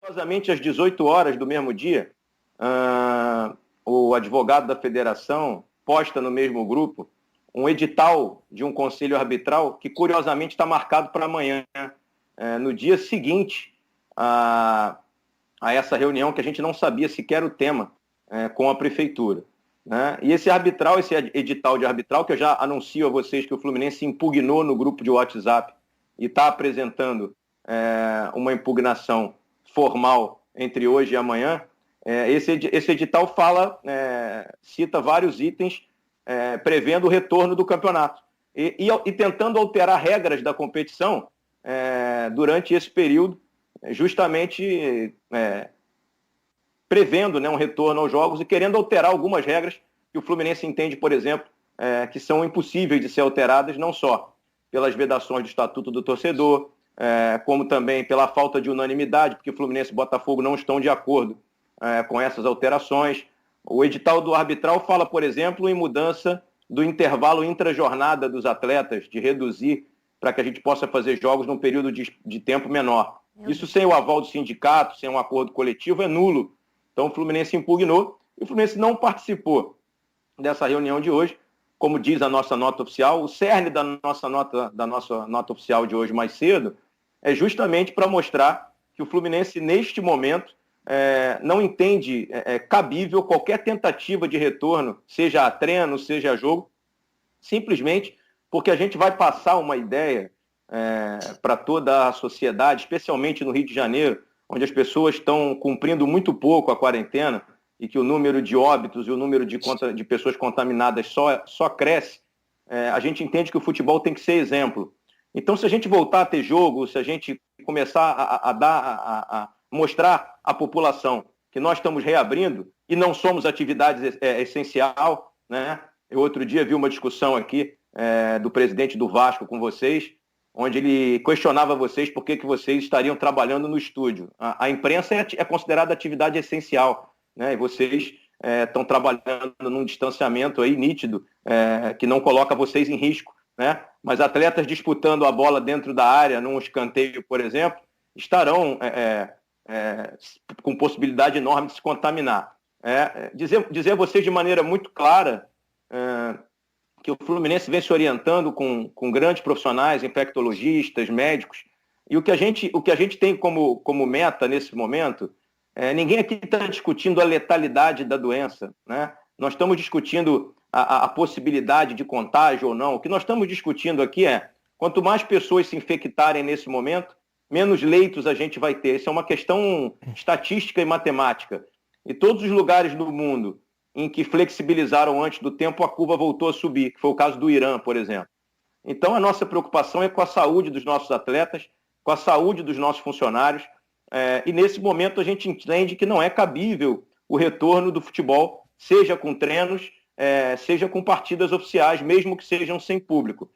Curiosamente, às 18 horas do mesmo dia, o advogado da federação posta no mesmo grupo um edital de um conselho arbitral que, curiosamente, está marcado para amanhã, no dia seguinte a essa reunião, que a gente não sabia sequer o tema com a prefeitura. Né? E esse edital de arbitral, que eu já anuncio a vocês que o Fluminense impugnou no grupo de WhatsApp e está apresentando uma impugnação formal entre hoje e amanhã, esse edital cita vários itens prevendo o retorno do campeonato e tentando alterar regras da competição durante esse período, justamente prevendo um retorno aos jogos e querendo alterar algumas regras que o Fluminense entende, por exemplo, que são impossíveis de ser alteradas, não só pelas vedações do Estatuto do Torcedor, como também pela falta de unanimidade, porque Fluminense e Botafogo não estão de acordo com essas alterações. O edital do arbitral fala, por exemplo, em mudança do intervalo intra-jornada dos atletas, de reduzir para que a gente possa fazer jogos num período de tempo menor. Isso sem o aval do sindicato, sem um acordo coletivo, é nulo. Então o Fluminense impugnou e o Fluminense não participou dessa reunião de hoje. Como diz a nossa nota oficial, o cerne da nossa nota oficial de hoje mais cedo é justamente para mostrar que o Fluminense, neste momento, não entende cabível qualquer tentativa de retorno, seja a treino, seja a jogo, simplesmente porque a gente vai passar uma ideia para toda a sociedade, especialmente no Rio de Janeiro, onde as pessoas estão cumprindo muito pouco a quarentena e que o número de óbitos e o número de pessoas contaminadas só cresce. A gente entende que o futebol tem que ser exemplo. Então, se a gente voltar a ter jogo, se a gente começar a mostrar à população que nós estamos reabrindo e não somos atividade essencial, né? Eu outro dia vi uma discussão aqui do presidente do Vasco com vocês, onde ele questionava vocês por que vocês estariam trabalhando no estúdio. A imprensa é considerada atividade essencial, né? E vocês estão trabalhando num distanciamento aí nítido, que não coloca vocês em risco, né? Mas atletas disputando a bola dentro da área, num escanteio, por exemplo, estarão com possibilidade enorme de se contaminar. Dizer a vocês de maneira muito clara que o Fluminense vem se orientando com grandes profissionais, infectologistas, médicos, e o que a gente tem como meta nesse momento, ninguém aqui está discutindo a letalidade da doença, né? Nós estamos discutindo a possibilidade de contágio ou não. O que nós estamos discutindo aqui quanto mais pessoas se infectarem nesse momento, menos leitos a gente vai ter. Isso é uma questão estatística e matemática. E todos os lugares do mundo em que flexibilizaram antes do tempo, a curva voltou a subir, que foi o caso do Irã, por exemplo. Então, a nossa preocupação é com a saúde dos nossos atletas, com a saúde dos nossos funcionários, e nesse momento a gente entende que não é cabível o retorno do futebol, seja com treinos, seja com partidas oficiais, mesmo que sejam sem público.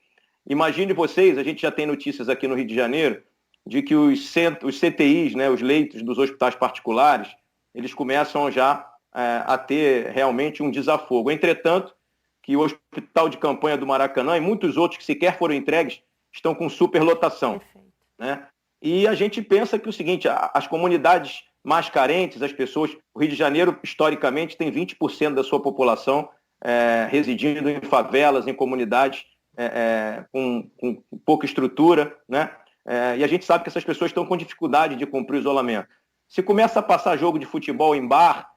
Imagine vocês, a gente já tem notícias aqui no Rio de Janeiro, de que os CTIs, né, os leitos dos hospitais particulares, eles começam já a ter realmente um desafogo. Entretanto, que o hospital de campanha do Maracanã e muitos outros que sequer foram entregues estão com superlotação. Né? E a gente pensa que o seguinte, as comunidades mais carentes, as pessoas... O Rio de Janeiro, historicamente, tem 20% da sua população residindo em favelas, em comunidades com pouca estrutura, né? E a gente sabe que essas pessoas estão com dificuldade de cumprir o isolamento. Se começa a passar jogo de futebol em bar,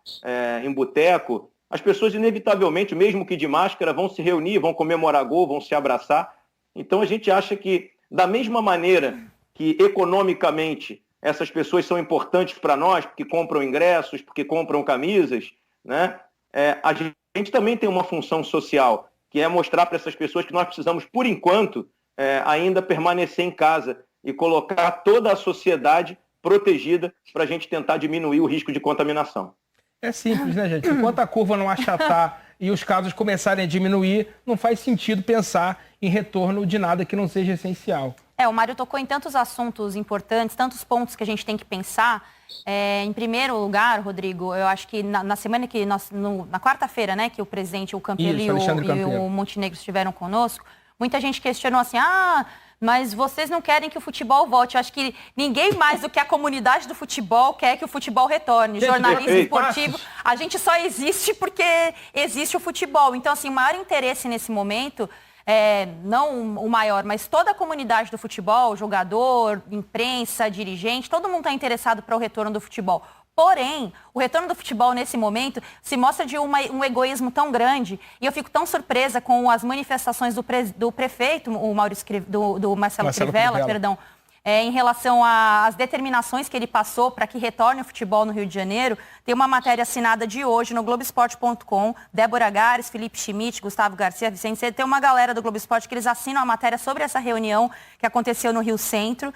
em boteco, as pessoas inevitavelmente, mesmo que de máscara, vão se reunir, vão comemorar gol, vão se abraçar. Então a gente acha que, da mesma maneira que economicamente essas pessoas são importantes para nós, porque compram ingressos, porque compram camisas, né? A gente também tem uma função social, que é mostrar para essas pessoas que nós precisamos, por enquanto, ainda permanecer em casa e colocar toda a sociedade protegida para a gente tentar diminuir o risco de contaminação. É simples, né, gente? Enquanto a curva não achatar e os casos começarem a diminuir, não faz sentido pensar em retorno de nada que não seja essencial. O Mário tocou em tantos assuntos importantes, tantos pontos que a gente tem que pensar. Em primeiro lugar, Rodrigo, eu acho que na semana que na quarta-feira, né, que o presidente, o Campelo e o Montenegro estiveram conosco, muita gente questionou assim, mas vocês não querem que o futebol volte. Eu acho que ninguém mais do que a comunidade do futebol quer que o futebol retorne. Jornalismo esportivo, a gente só existe porque existe o futebol. Então, assim, o maior interesse nesse momento, não o maior, mas toda a comunidade do futebol, jogador, imprensa, dirigente, todo mundo está interessado para o retorno do futebol. Porém, o retorno do futebol nesse momento se mostra de um egoísmo tão grande, e eu fico tão surpresa com as manifestações do prefeito, do Marcelo Crivella, perdão, em relação às determinações que ele passou para que retorne o futebol no Rio de Janeiro. Tem uma matéria assinada de hoje no Globoesporte.com, Débora Gares, Felipe Schmidt, Gustavo Garcia, Vicente, tem uma galera do Globo Esporte que eles assinam a matéria sobre essa reunião que aconteceu no Rio Centro,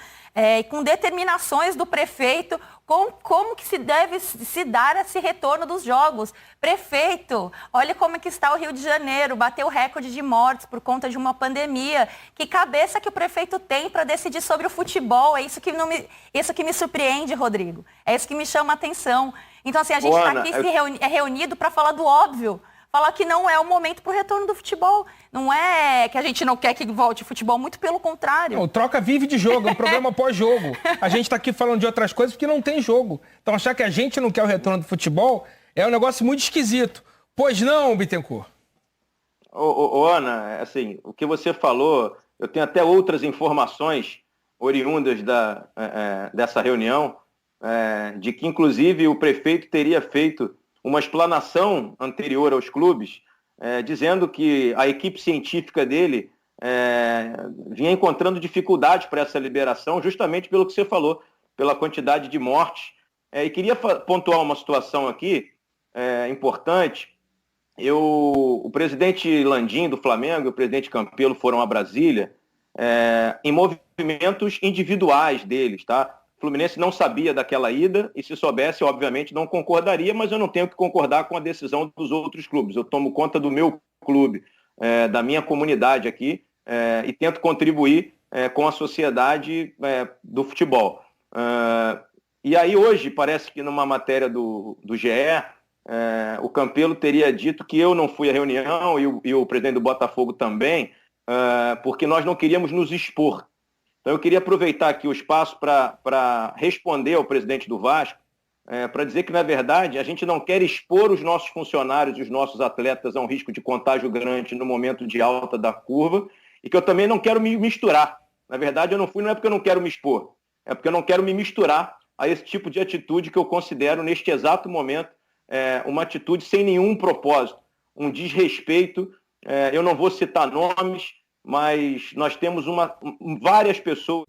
com determinações do prefeito, como que se deve se dar esse retorno dos jogos. Prefeito, olha como que está o Rio de Janeiro, bateu recorde de mortes por conta de uma pandemia. Que cabeça que o prefeito tem para decidir sobre o futebol? É isso que me surpreende, Rodrigo. É isso que me chama a atenção. Então, assim, a gente está aqui reunido para falar do óbvio. Falar que não é o momento para o retorno do futebol. Não é que a gente não quer que volte o futebol, muito pelo contrário. O Troca vive de jogo, é um programa pós-jogo. A gente está aqui falando de outras coisas porque não tem jogo. Então achar que a gente não quer o retorno do futebol é um negócio muito esquisito. Pois não, Bittencourt? Ana, assim, o que você falou, eu tenho até outras informações oriundas dessa reunião, de que inclusive o prefeito teria feito uma explanação anterior aos clubes, dizendo que a equipe científica dele vinha encontrando dificuldades para essa liberação, justamente pelo que você falou, pela quantidade de mortes. E queria pontuar uma situação aqui importante. O presidente Landim, do Flamengo, e o presidente Campelo foram a Brasília em movimentos individuais deles, tá? O Fluminense não sabia daquela ida e, se soubesse, obviamente não concordaria, mas eu não tenho que concordar com a decisão dos outros clubes. Eu tomo conta do meu clube, da minha comunidade aqui, e tento contribuir com a sociedade do futebol. E aí hoje, parece que numa matéria do GE, o Campelo teria dito que eu não fui à reunião e o presidente do Botafogo também, porque nós não queríamos nos expor. Então eu queria aproveitar aqui o espaço para responder ao presidente do Vasco, para dizer que, na verdade, a gente não quer expor os nossos funcionários e os nossos atletas a um risco de contágio grande no momento de alta da curva, e que eu também não quero me misturar. Na verdade, eu não fui, não é porque eu não quero me expor, é porque eu não quero me misturar a esse tipo de atitude que eu considero, neste exato momento, uma atitude sem nenhum propósito, um desrespeito. Eu não vou citar nomes, mas nós temos várias pessoas